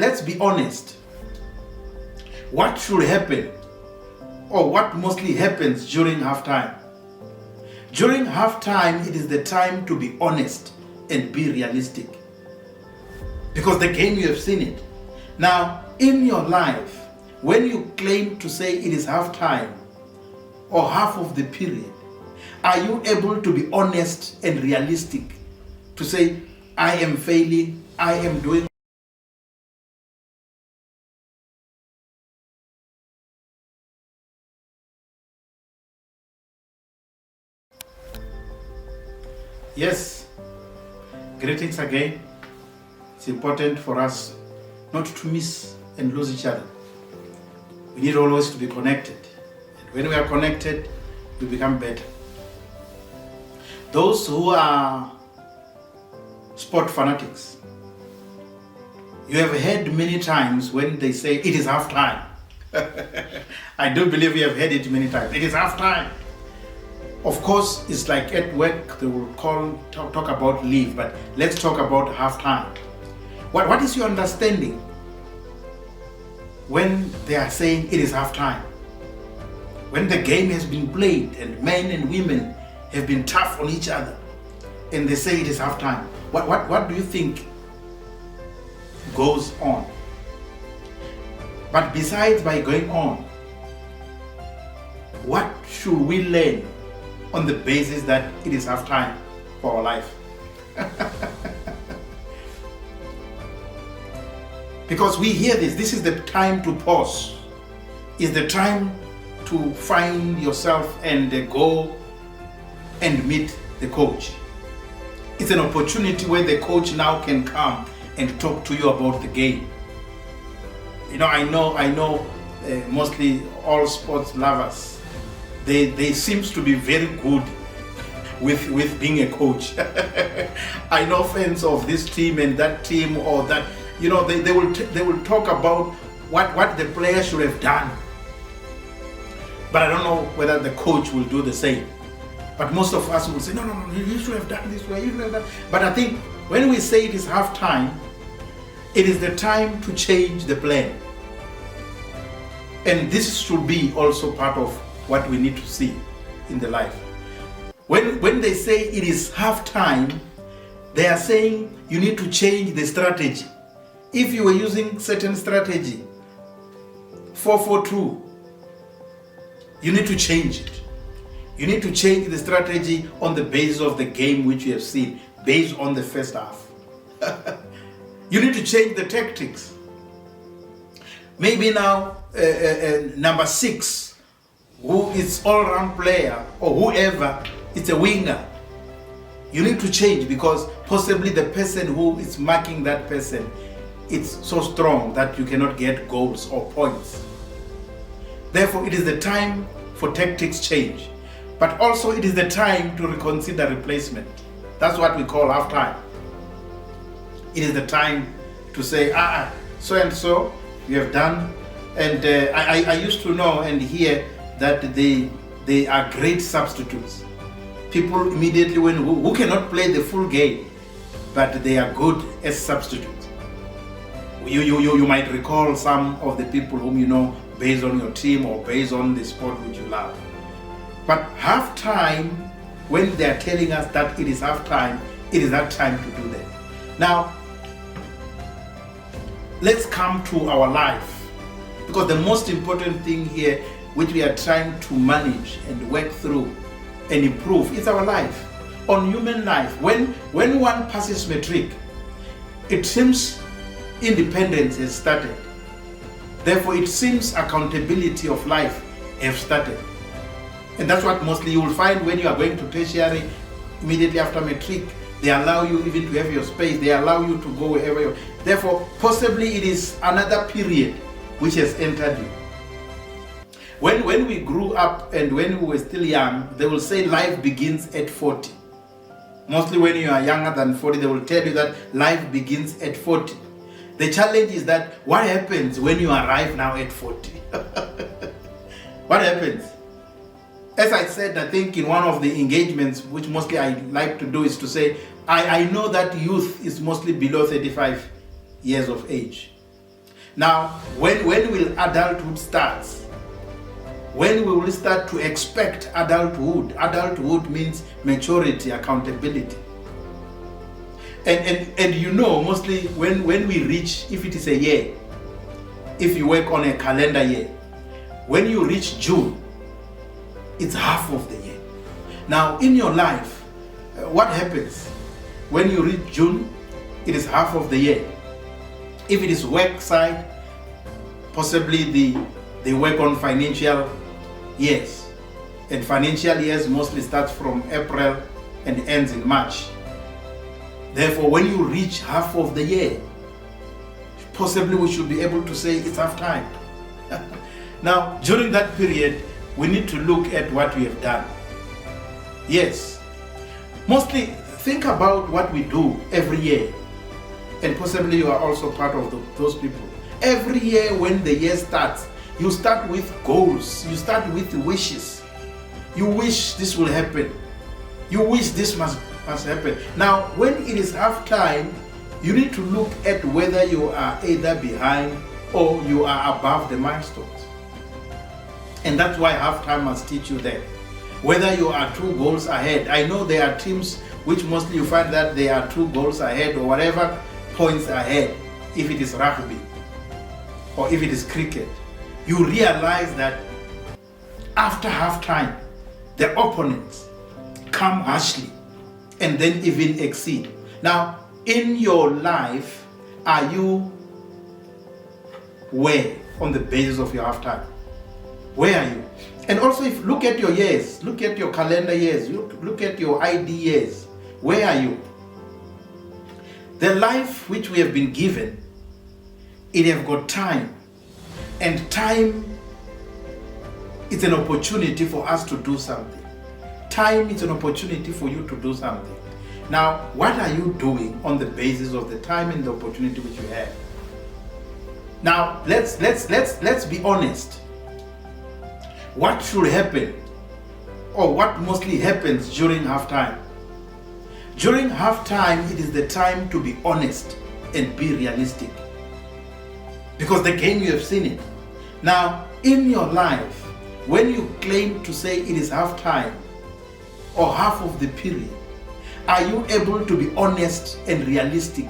let's be honest. What should happen, or what mostly happens during halftime? During halftime, it is the time to be honest and be realistic. Because the game, you have seen it. Now, in your life, when you claim to say it is halftime or half of the period, are you able to be honest and realistic to say, I am failing, I am doing? Yes, greetings again. It's important for us not to miss and lose each other. We need always to be connected. And when we are connected, we become better. Those who are sport fanatics, you have heard many times when they say it is half time. I do believe you have heard it many times. It is half time. Of course, it's like at work they will talk about leave, but let's talk about half time. What is your understanding when they are saying it is half time? When the game has been played and men and women have been tough on each other and they say it is half time, what do you think goes on? But besides by going on, what should we learn on the basis that it is half time for our life? Because we hear this is the time to pause. It's the time to find yourself and go and meet the coach. It's an opportunity where the coach now can come and talk to you about the game. You know, I know mostly all sports lovers, they seems to be very good with being a coach. I know fans of this team and that team or that, you know, they will talk about what the player should have done. But I don't know whether the coach will do the same. But most of us will say, no, you should have done this way, you should have done. But I think when we say it is half time, it is the time to change the plan. And this should be also part of what we need to see in the life. When they say it is half time, they are saying you need to change the strategy. If you were using certain strategy, 4-4-2, you need to change it. You need to change the strategy on the basis of the game which you have seen, based on the first half. You need to change the tactics. Maybe now number 6, who is all-round player or whoever, it's a winger. You need to change because possibly the person who is marking that person, it's so strong that you cannot get goals or points. Therefore, it is the time for tactics change. But also it is the time to reconsider replacement. That's what we call half time. It is the time to say, so and so you have done. And I used to know and hear that they are great substitutes. People immediately who cannot play the full game, but they are good as substitutes. You might recall some of the people whom you know based on your team or based on the sport which you love. But half time, when they are telling us that it is half time, it is that time to do that. Now, let's come to our life, because the most important thing here which we are trying to manage and work through and improve is our life. On human life, when one passes matric, it seems independence has started. Therefore, it seems accountability of life have started. And that's what mostly you will find when you are going to tertiary immediately after matric. They allow you even to have your space. They allow you to go wherever you. Therefore, possibly it is another period which has entered you. When we grew up and when we were still young, they will say life begins at 40. Mostly when you are younger than 40, they will tell you that life begins at 40. The challenge is that what happens when you arrive now at 40? What happens? As I said, I think in one of the engagements, which mostly I like to do, is to say, I know that youth is mostly below 35 years of age. Now, when will adulthood start? When we will start to expect adulthood? Adulthood means maturity, accountability. And you know, mostly when we reach, if it is a year, if you work on a calendar year, when you reach June, it's half of the year. Now, in your life, what happens? When you reach June, it is half of the year. If it is work side, possibly they work on financial years. And financial years mostly starts from April and ends in March. Therefore, when you reach half of the year, possibly we should be able to say it's half time. Now, during that period, we need to look at what we have done. Yes, mostly think about what we do every year. And possibly you are also part of those people. Every year when the year starts, you start with goals, you start with wishes. You wish this will happen. You wish this must happen. Now, when it is half time, you need to look at whether you are either behind or you are above the milestones. And that's why half time must teach you that. Whether you are 2 goals ahead. I know there are teams which mostly you find that they are 2 goals ahead or whatever points ahead, if it is rugby or if it is cricket. You realize that after half time, the opponents come harshly and then even exceed. Now, in your life, are you where on the basis of your half time? Where are you? And also, if look at your years, look at your calendar years, look at your ID years. Where are you? The life which we have been given, it have got time. And time is an opportunity for us to do something. Time is an opportunity for you to do something. Now, what are you doing on the basis of the time and the opportunity which you have? Now, let's be honest. What should happen, or what mostly happens during halftime? During halftime, it is the time to be honest and be realistic. Because the game, you have seen it. Now, in your life, when you claim to say it is halftime or half of the period, are you able to be honest and realistic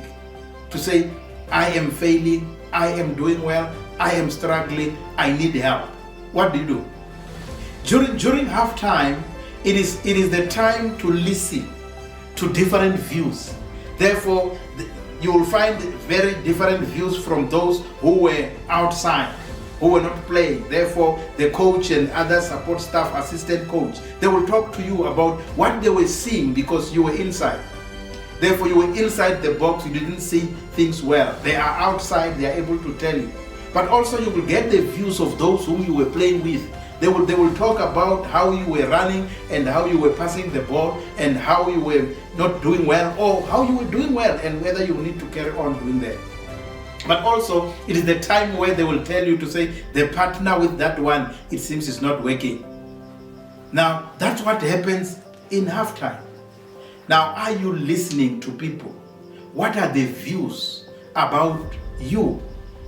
to say, I am failing, I am doing well, I am struggling, I need help? What do? During halftime, it is the time to listen to different views. Therefore, you will find very different views from those who were outside, who were not playing. Therefore, the coach and other support staff, assistant coach, they will talk to you about what they were seeing because you were inside. Therefore, you were inside the box, you didn't see things well. They are outside, they are able to tell you. But also you will get the views of those whom you were playing with. They will talk about how you were running and how you were passing the ball and how you were not doing well or how you were doing well and whether you need to carry on doing that. But also, it is the time where they will tell you to say, the partner with that one, it seems is not working. Now, that's what happens in halftime. Now, are you listening to people? What are the views about you,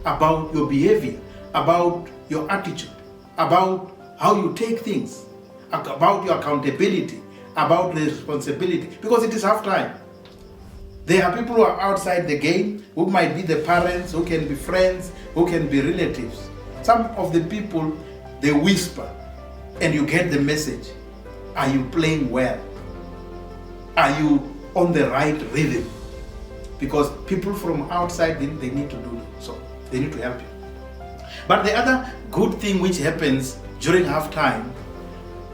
about your behavior, about your attitude, about how you take things, about your accountability, about the responsibility? Because it is halftime. There are people who are outside the game, who might be the parents, who can be friends, who can be relatives. Some of the people, they whisper, and you get the message. Are you playing well? Are you on the right rhythm? Because people from outside, they need to do so. They need to help you. But the other good thing which happens during halftime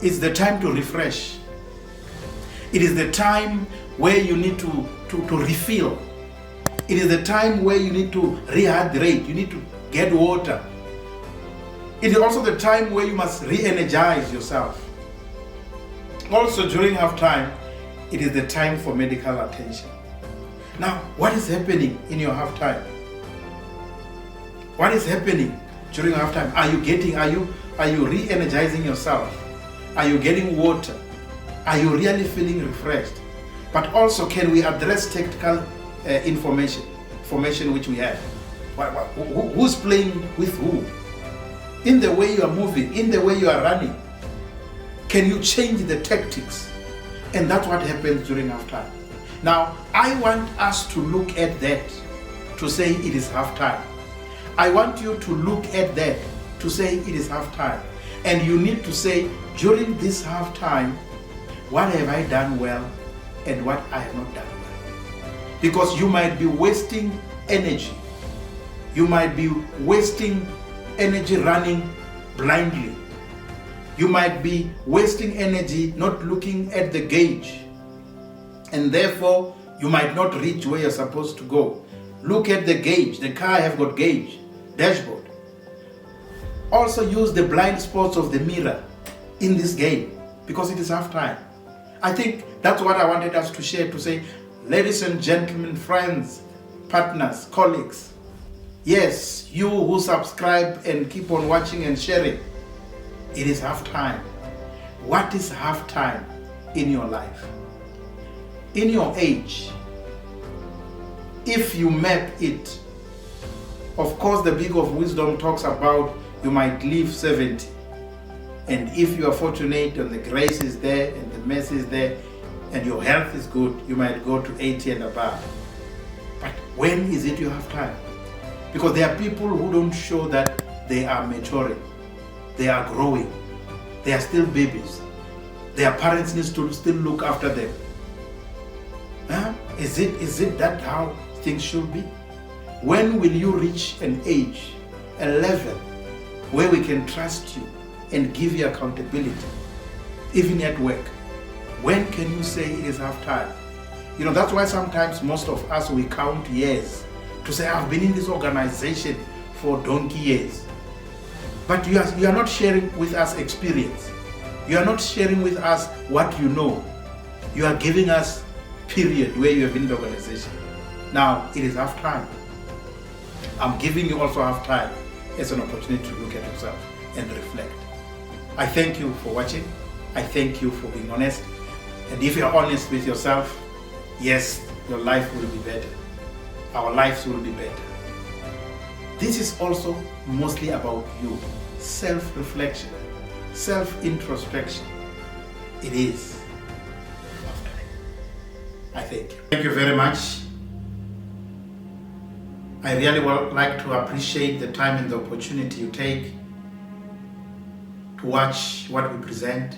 is the time to refresh. It is the time where you need to refill. It is the time where you need to rehydrate. You need to get water. It is also the time where you must re-energize yourself. Also during halftime, it is the time for medical attention. Now, what is happening in your halftime? What is happening during halftime? Are you re-energizing yourself? Are you getting water? Are you really feeling refreshed? But also, can we address technical information which we have? Who's playing with who? In the way you are moving, in the way you are running, can you change the tactics? And that's what happens during halftime. Now, I want us to look at that to say it is halftime. I want you to look at that to say it is halftime. And you need to say, during this halftime, what have I done well and what I have not done well? Because you might be wasting energy. You might be wasting energy running blindly. You might be wasting energy not looking at the gauge. And therefore, you might not reach where you're supposed to go. Look at the gauge. The car have got gauge, dashboard. Also use the blind spots of the mirror in this game because it is half time. I think that's what I wanted us to share, to say, ladies and gentlemen, friends, partners, colleagues, yes, you who subscribe and keep on watching and sharing, it is half time. What is half time in your life? In your age, if you map it, of course the Book of Wisdom talks about you might live 70. And if you are fortunate and the grace is there and the mercy is there and your health is good, you might go to 80 and above. But when is it you have time? Because there are people who don't show that they are maturing, they are growing, they are still babies. Their parents need to still look after them. Huh? Is it that how things should be? When will you reach an age, a level where we can trust you and give you accountability, even at work? When can you say it is half time? You know, that's why sometimes most of us, we count years to say, I've been in this organization for donkey years. But you are not sharing with us experience. You are not sharing with us what you know. You are giving us period where you have been in the organization. Now, it is half time. I'm giving you also half time as an opportunity to look at yourself and reflect. I thank you for watching. I thank you for being honest. And if you're honest with yourself, yes, your life will be better. Our lives will be better. This is also mostly about you. Self-reflection, self-introspection. It is. I thank you. Thank you very much. I really would like to appreciate the time and the opportunity you take to watch what we present.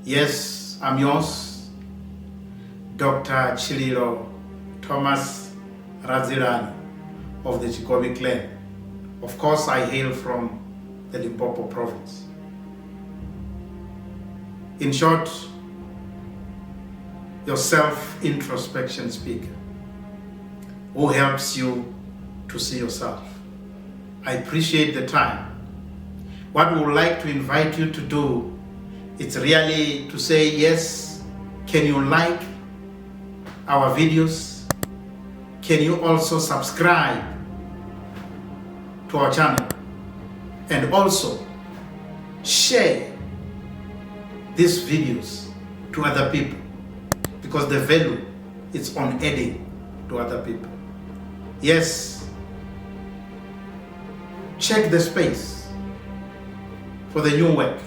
Yes, I'm yours, Dr. Chililo Thomas Razirani of the Chikobi clan. Of course, I hail from the Limpopo province. In short, your self-introspection speaker who helps you to see yourself. I appreciate the time. What we would like to invite you to do, it's really to say, yes, can you like our videos? Can you also subscribe to our channel? And also share these videos to other people, because the value is on adding to other people. Yes, check the space for the new work,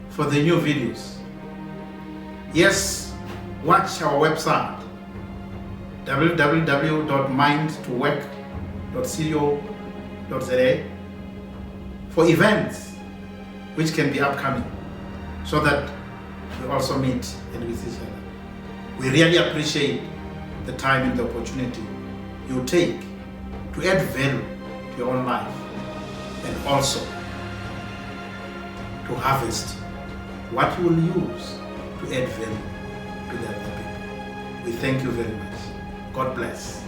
for the new videos. Yes, watch our website www.mindtowork.co.za for events which can be upcoming, so that we also meet and with each other. We really appreciate the time and the opportunity you take to add value to your own life, and also to harvest what you will use to add value to the other people. We thank you very much. God bless.